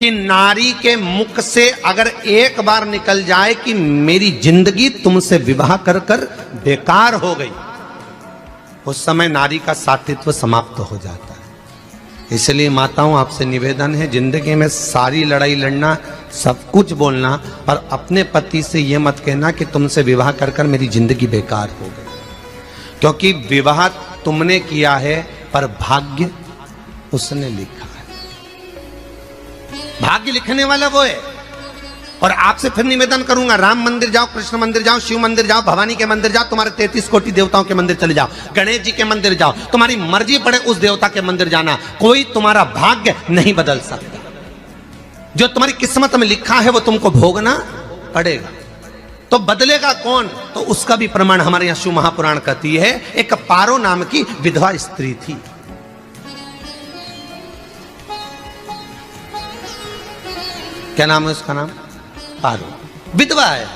कि नारी के मुख से अगर एक बार निकल जाए कि मेरी जिंदगी तुमसे विवाह कर कर बेकार हो गई, उस समय नारी का साथित्व समाप्त हो जाता है। इसलिए माताओं, आपसे निवेदन है, जिंदगी में सारी लड़ाई लड़ना, सब कुछ बोलना, पर अपने पति से यह मत कहना कि तुमसे विवाह कर कर मेरी जिंदगी बेकार हो गई, क्योंकि विवाह तुमने किया है पर भाग्य उसने लिखा है। भाग्य लिखने वाला वो है। और आपसे फिर निवेदन करूंगा, राम मंदिर जाओ, कृष्ण मंदिर जाओ, शिव मंदिर जाओ, भवानी के मंदिर जाओ, तुम्हारे 33 कोटि देवताओं के मंदिर चले जाओ, गणेश जी के मंदिर जाओ, तुम्हारी मर्जी पड़े उस देवता के मंदिर जाना, कोई तुम्हारा भाग्य नहीं बदल सकता। जो तुम्हारी किस्मत में लिखा है वो तुमको भोगना पड़ेगा। तो बदलेगा कौन? तो उसका भी प्रमाण हमारे यहां शिव महापुराण कहती है। एक पारो नाम की विधवा स्त्री थी। क्या नाम है उसका? नाम पारो। विधवा है,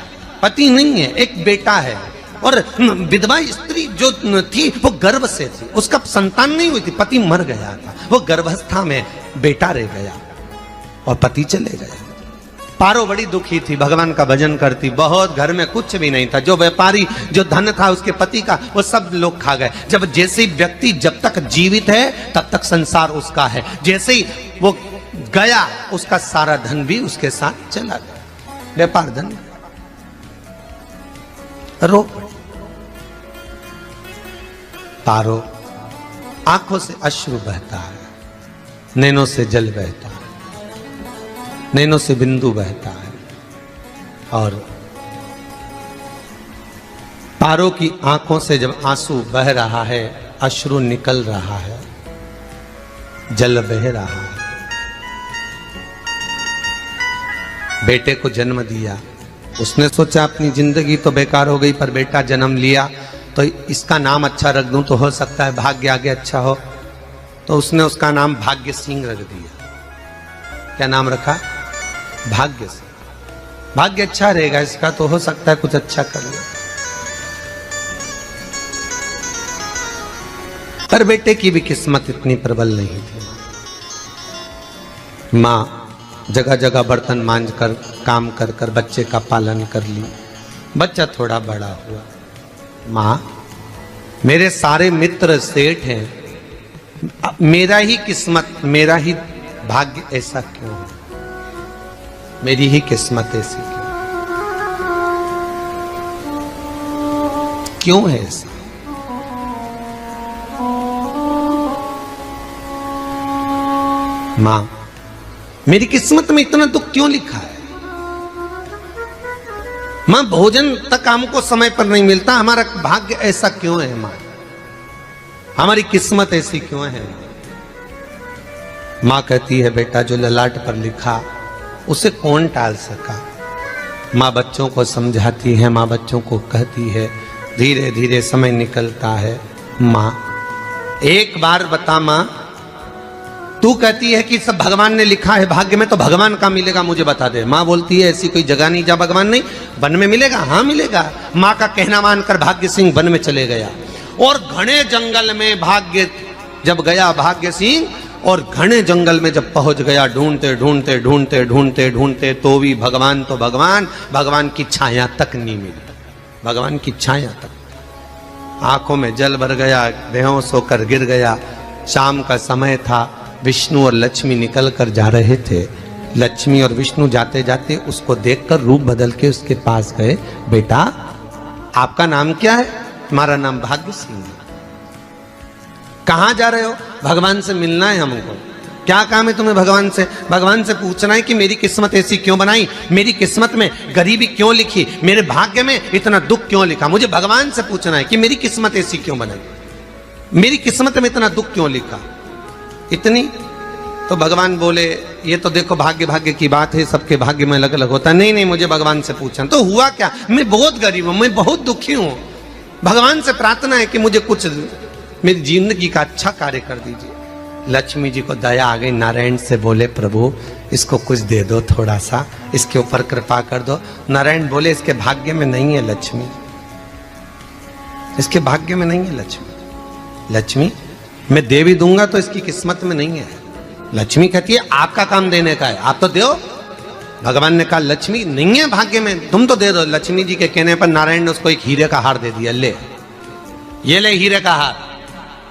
पति नहीं है, एक बेटा है। और विधवा स्त्री जो थी वो गर्भ से थी, उसका संतान नहीं हुई थी, पति मर गया था, वो गर्भावस्था में बेटा रह गया और पति चले गया। पारो बड़ी दुखी थी, भगवान का भजन करती बहुत, घर में कुछ भी नहीं था, जो व्यापारी जो धन था उसके पति का वो सब लोग खा गए। जब जैसे व्यक्ति जब तक जीवित है तब तक संसार उसका है, जैसे ही वो गया उसका सारा धन भी उसके साथ चला गया, व्यापार धन रो। पारो आंखों से अश्रु बहता है, नैनों से जल बहता है, नैनों से बिंदु बहता है, और पारो की आंखों से जब आंसू बह रहा है, अश्रु निकल रहा है, जल बह रहा है। बेटे को जन्म दिया, उसने सोचा अपनी जिंदगी तो बेकार हो गई, पर बेटा जन्म लिया तो इसका नाम अच्छा रख दूं तो हो सकता है भाग्य आगे अच्छा हो। तो उसने उसका नाम भाग्य सिंह रख दिया। क्या नाम रखा? भाग्य सिंह। भाग्य अच्छा रहेगा इसका, तो हो सकता है कुछ अच्छा कर ले। पर बेटे की भी किस्मत इतनी प्रबल नहीं थी। मां जगह जगह बर्तन मांझ कर काम कर कर बच्चे का पालन कर ली। बच्चा थोड़ा बड़ा हुआ, मां मेरे सारे मित्र सेठ हैं, मेरा ही किस्मत, मेरा ही भाग्य ऐसा क्यों है? मेरी ही किस्मत ऐसी क्यों है? ऐसा मां मेरी किस्मत में इतना दुख क्यों लिखा है? मां भोजन तक हमको समय पर नहीं मिलता, हमारा भाग्य ऐसा क्यों है? मां हमारी किस्मत ऐसी क्यों है? मां कहती है, बेटा जो ललाट पर लिखा उसे कौन टाल सका? मां बच्चों को समझाती है, मां बच्चों को कहती है, धीरे धीरे समय निकलता है। मां एक बार बता, मां तू कहती है कि सब भगवान ने लिखा है भाग्य में, तो भगवान का मिलेगा मुझे बता दे। मां बोलती है, ऐसी कोई जगह नहीं जहां भगवान नहीं। वन में मिलेगा? हाँ मिलेगा। मां का कहना मानकर भाग्य सिंह वन में चले गया, और घने जंगल में भाग्य जब गया भाग्य सिंह, और घने जंगल में जब पहुंच गया, ढूंढते ढूंढते ढूंढते ढूंढते ढूंढते तो भी भगवान तो भगवान की छाया तक नहीं मिली। भगवान की छाया तक। आंखों में जल भर गया, बेहोश होकर गिर गया। शाम का समय था, विष्णु और लक्ष्मी निकल कर जा रहे थे। लक्ष्मी और विष्णु जाते जाते उसको देखकर रूप बदल के उसके पास गए। बेटा आपका नाम क्या है? तुम्हारा नाम भाग्य सिंह है। कहां जा रहे हो? भगवान से मिलना है हमको। क्या काम है तुम्हें भगवान से? भगवान से पूछना है कि मेरी किस्मत ऐसी क्यों बनाई, मेरी किस्मत में गरीबी क्यों लिखी, मेरे भाग्य में इतना दुख क्यों लिखा। मुझे भगवान से पूछना है कि मेरी किस्मत ऐसी क्यों बनाई, मेरी किस्मत में इतना दुख क्यों लिखा, इतनी। तो भगवान बोले, ये तो देखो भाग्य भाग्य की बात है, सबके भाग्य में अलग अलग होता है। नहीं नहीं, मुझे भगवान से पूछना। तो हुआ क्या? मैं बहुत गरीब हूं, मैं बहुत दुखी हूं, भगवान से प्रार्थना है कि मुझे कुछ मेरी जिंदगी का अच्छा कार्य कर दीजिए। लक्ष्मी जी को दया आ गई, नारायण से बोले, प्रभु इसको कुछ दे दो, थोड़ा सा इसके ऊपर कृपा कर दो। नारायण बोले, इसके भाग्य में नहीं है लक्ष्मी, इसके भाग्य में नहीं है लक्ष्मी। लक्ष्मी मैं देवी दूंगा तो इसकी किस्मत में नहीं है। लक्ष्मी कहती है आपका काम देने का है, आप तो दो। भगवान ने कहा लक्ष्मी नहीं है भाग्य में, तुम तो दे दो। लक्ष्मी जी के कहने पर नारायण ने उसको एक हीरे का हार दे दिया, ले ये ले हीरे का हार।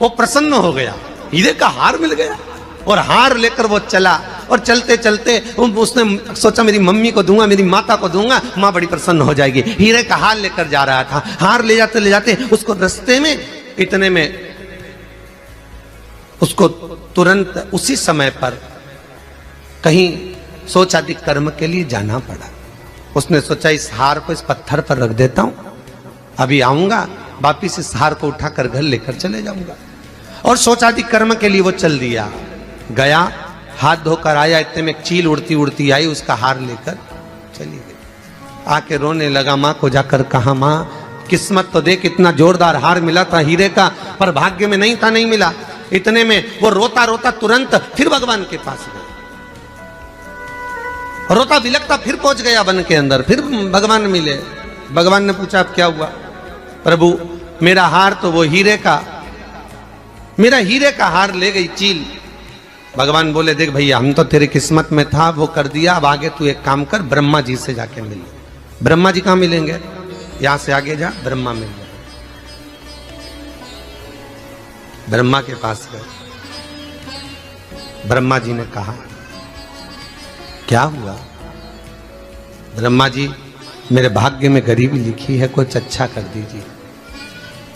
वो प्रसन्न हो गया, हीरे का हार मिल गया। और हार लेकर वो चला, और चलते चलते उसने सोचा मेरी मम्मी को दूंगा, मेरी माता को दूंगा, माँ बड़ी प्रसन्न हो जाएगी। हीरे का हार लेकर जा रहा था। हार ले जाते उसको रास्ते में इतने में उसको तुरंत उसी समय पर कहीं सोचादि कर्म के लिए जाना पड़ा। उसने सोचा इस हार को इस पत्थर पर रख देता हूं, अभी आऊंगा वापिस इस हार को उठाकर घर लेकर चले जाऊंगा। और सोचादि कर्म के लिए वो चल दिया, गया, हाथ धोकर आया, इतने में चील उड़ती उड़ती आई, उसका हार लेकर चली गई। आके रोने लगा, माँ को जाकर कहा माँ किस्मत तो देख, इतना जोरदार हार मिला था हीरे का, पर भाग्य में नहीं था, नहीं मिला। इतने में वो रोता रोता तुरंत फिर भगवान के पास गया, रोता बिलखता फिर पहुंच गया वन के अंदर, फिर भगवान मिले। भगवान ने पूछा अब क्या हुआ? प्रभु मेरा हार तो वो हीरे का, मेरा हीरे का हार ले गई चील। भगवान बोले देख भैया हम तो तेरी किस्मत में था, वो कर दिया, अब आगे तू एक काम कर, ब्रह्मा जी से जाके मिल। ब्रह्मा जी कहां मिलेंगे? यहां से आगे जा, ब्रह्मा मिल गए। ब्रह्मा के पास गए। ब्रह्मा जी ने कहा क्या हुआ? ब्रह्मा जी मेरे भाग्य में गरीबी लिखी है, कुछ अच्छा कर दीजिए।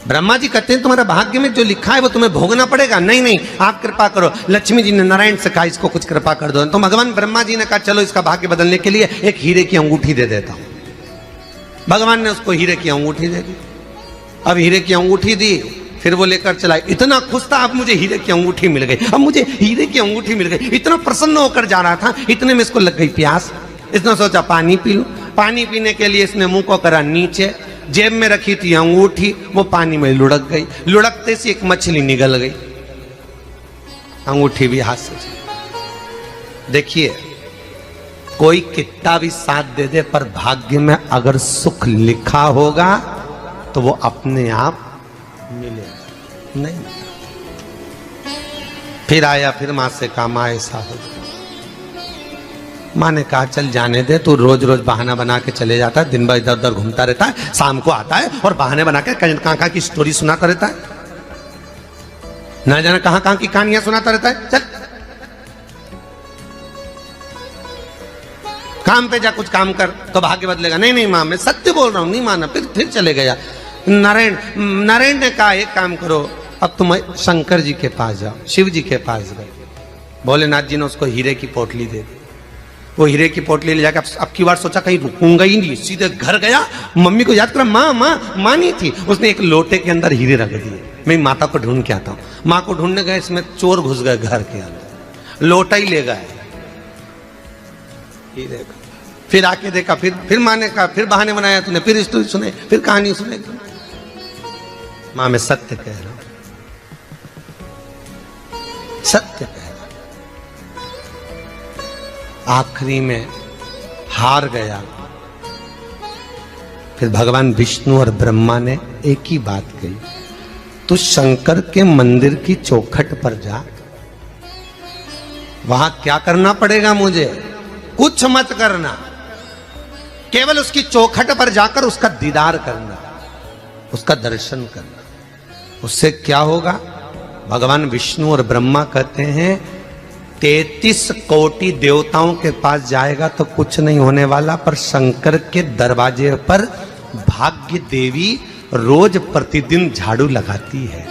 ब्रह्मा जी कहते हैं तुम्हारे भाग्य में जो लिखा है वो तुम्हें भोगना पड़ेगा। नहीं नहीं आप कृपा करो। लक्ष्मी जी ने नारायण से कहा इसको कुछ कृपा कर दो। तो भगवान ब्रह्मा जी ने कहा चलो इसका भाग्य बदलने के लिए एक हीरे की अंगूठी दे देता हूं। भगवान ने उसको हीरे की अंगूठी दे दी। अब हीरे की अंगूठी दी, फिर वो लेकर चला। इतना खुश था, अब मुझे हीरे की अंगूठी मिल गई, अब मुझे हीरे की अंगूठी मिल गई। इतना प्रसन्न होकर जा रहा था, इतने में इसको लग गई प्यास। इसने सोचा पानी पी लूं। पानी पीने के लिए इसने मुंह को करा नीचे, जेब में रखी थी अंगूठी, वो पानी में लुढ़क गई। लुढ़कते से एक मछली निगल गई, अंगूठी भी हाथ से चली। देखिए कोई कितना भी साथ दे दे, पर भाग्य में अगर सुख लिखा होगा तो वो अपने आप मिलेगा, नहीं। फिर आया, फिर मां से कहा मां ऐसा हो। मां ने कहा चल जाने दे, तू रोज रोज बहाना बना के चले जाता है, दिन भर इधर उधर घूमता रहता है, शाम को आता है और बहाने बना के कहां की स्टोरी सुनाता रहता है, ना जाने कहां की कहानियां सुनाता रहता है। चल काम पे जा, कुछ काम कर तो भाग्य बदलेगा। नहीं नहीं मां मैं सत्य बोल रहा हूं, नहीं माना। फिर चले गया। नारायण ने कहा एक काम करो, अब तुम शंकर जी के पास जाओ। शिव जी के पास गए। भोलेनाथ जी ने उसको हीरे की पोटली दे दी। वो हीरे की पोटली ले जाकर अब की बार सोचा कहीं रुकूंगा ही नहीं, सीधे घर गया। मम्मी को याद करा, माँ नहीं थी। उसने एक लोटे के अंदर हीरे रख दिए। मैं माता को ढूंढ के आता हूँ। माँ को ढूंढने गए, इसमें चोर घुस गए घर के अंदर, लोटा ही ले गए हीरे का। फिर आके देखा, फिर माँ ने कहा, फिर बहाने बनाया तूने, फिर स्टोरी सुने, फिर कहानी सुने। माँ मैं सत्य कह रहा हूं, सत्य कह रहा हूं। आखिरी में हार गया। फिर भगवान विष्णु और ब्रह्मा ने एक ही बात कही, तू शंकर के मंदिर की चौखट पर जा। वहां क्या करना पड़ेगा मुझे? कुछ मत करना, केवल उसकी चौखट पर जाकर उसका दीदार करना, उसका दर्शन करना। उससे क्या होगा? भगवान विष्णु और ब्रह्मा कहते हैं 33 कोटि देवताओं के पास जाएगा तो कुछ नहीं होने वाला, पर शंकर के दरवाजे पर भाग्य देवी रोज प्रतिदिन झाड़ू लगाती है।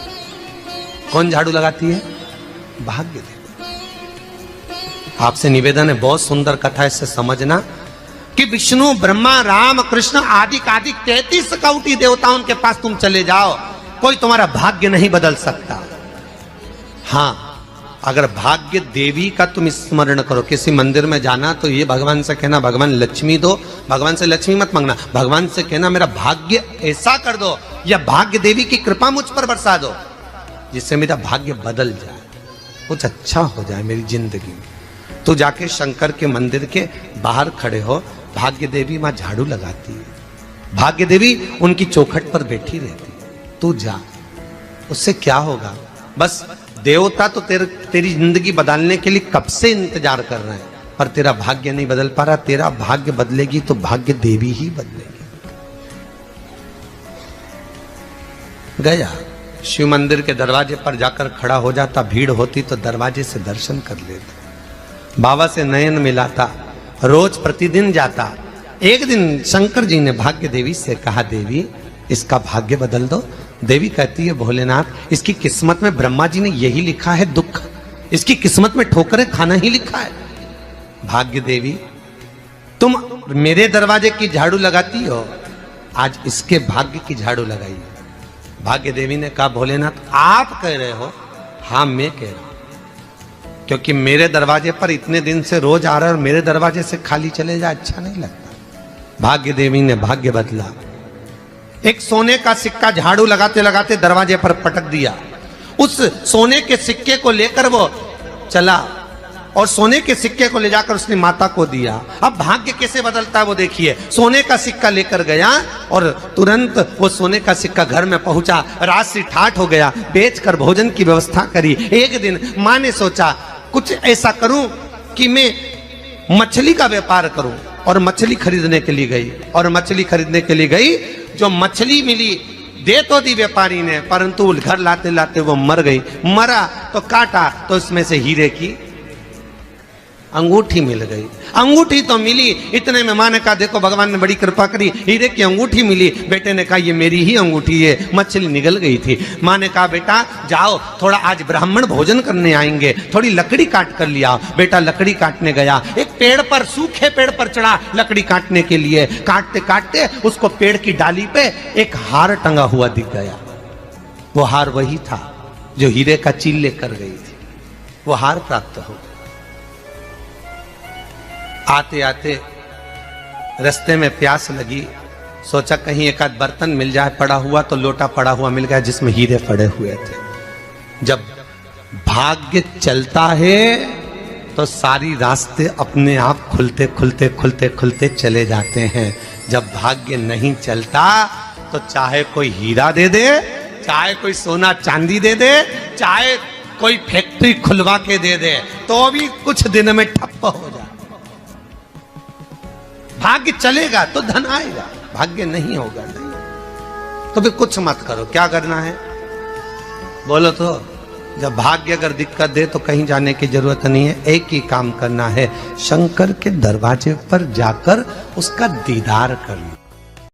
कौन झाड़ू लगाती है? भाग्य देवी। आपसे निवेदन है, बहुत सुंदर कथा, इससे समझना कि विष्णु ब्रह्मा राम कृष्ण आदि 33 कोटि देवताओं के पास तुम चले जाओ, कोई तुम्हारा भाग्य नहीं बदल सकता। हां अगर भाग्य देवी का तुम स्मरण करो, किसी मंदिर में जाना तो ये भगवान से कहना भगवान लक्ष्मी दो, भगवान से लक्ष्मी मत मांगना, भगवान से कहना मेरा भाग्य ऐसा कर दो, या भाग्य देवी की कृपा मुझ पर बरसा दो जिससे मेरा भाग्य बदल जाए, कुछ अच्छा हो जाए मेरी जिंदगी में। तो जाके शंकर के मंदिर के बाहर खड़े हो, भाग्य देवी मां झाड़ू लगाती है, भाग्य देवी उनकी चौखट पर बैठी रहती है। तू जा, उससे क्या होगा? बस देवता तो तेरी जिंदगी बदलने के लिए कब से इंतजार कर रहे हैं, पर तेरा भाग्य नहीं बदल पा रहा। तेरा भाग्य बदलेगी तो भाग्य देवी ही बदलेगी। गया शिव मंदिर के दरवाजे पर जाकर खड़ा हो जाता, भीड़ होती तो दरवाजे से दर्शन कर लेता, बाबा से नयन मिलाता, रोज प्रतिदिन जाता। एक दिन शंकर जी ने भाग्य देवी से कहा, देवी इसका भाग्य बदल दो। देवी कहती है, भोलेनाथ इसकी किस्मत में ब्रह्मा जी ने यही लिखा है दुख, इसकी किस्मत में ठोकरें खाना ही लिखा है। भाग्य देवी तुम मेरे दरवाजे की झाड़ू लगाती हो, आज इसके भाग्य की झाड़ू लगाई। भाग्य देवी ने कहा, भोलेनाथ आप कह रहे हो? हाँ मैं कह रहा हूं, क्योंकि मेरे दरवाजे पर इतने दिन से रोज आ रहा है और मेरे दरवाजे से खाली चले जाए अच्छा नहीं लगता। भाग्य देवी ने भाग्य बदला, एक सोने का सिक्का झाड़ू लगाते लगाते दरवाजे पर पटक दिया। उस सोने के सिक्के को लेकर वो चला और सोने के सिक्के को ले जाकर उसने माता को दिया। अब भाग्य कैसे बदलता है वो देखिए। सोने का सिक्का लेकर गया और तुरंत वो सोने का सिक्का घर में पहुंचा, रात से ठाठ हो गया, बेचकर भोजन की व्यवस्था करी। एक दिन मां ने सोचा कुछ ऐसा करूं कि मैं मछली का व्यापार करूं, और मछली खरीदने के लिए गई। और मछली खरीदने के लिए गई, जो मछली मिली दे तो दी व्यापारी ने, परंतु घर लाते लाते वो मर गई। मरा तो काटा तो इसमें से हीरे की अंगूठी मिल गई। अंगूठी तो मिली, इतने में मां ने कहा, देखो भगवान ने बड़ी कृपा करी, हीरे की अंगूठी मिली। बेटे ने कहा, ये मेरी ही अंगूठी है। मछली निगल गई थी। मां ने कहा, बेटा जाओ, थोड़ा आज ब्राह्मण भोजन करने आएंगे, थोड़ी लकड़ी काट कर लिया। बेटा लकड़ी काटने गया, एक पेड़ पर, सूखे पेड़ पर चढ़ा लकड़ी काटने के लिए। काटते काटते उसको पेड़ की डाली पे एक हार टंगा हुआ दिख गया। वो हार वही था जो हीरे का चील लेकर गई थी। वो हार प्राप्त हो गया। आते आते रास्ते में प्यास लगी, सोचा कहीं एक आध बर्तन मिल जाए पड़ा हुआ, तो लोटा पड़ा हुआ मिल गया जिसमें हीरे पड़े हुए थे। जब भाग्य चलता है तो सारी रास्ते अपने आप खुलते खुलते खुलते खुलते चले जाते हैं। जब भाग्य नहीं चलता तो चाहे कोई हीरा दे दे, चाहे कोई सोना चांदी दे दे, चाहे कोई फैक्ट्री खुलवा के दे दे, तो भी कुछ दिन में ठप्प हो जाए। भाग्य चलेगा तो धन आएगा, भाग्य नहीं होगा नहीं। तो फिर कुछ मत करो। क्या करना है बोलो तो? जब भाग्य अगर दिक्कत दे तो कहीं जाने की जरूरत नहीं है। एक ही काम करना है, शंकर के दरवाजे पर जाकर उसका दीदार करना।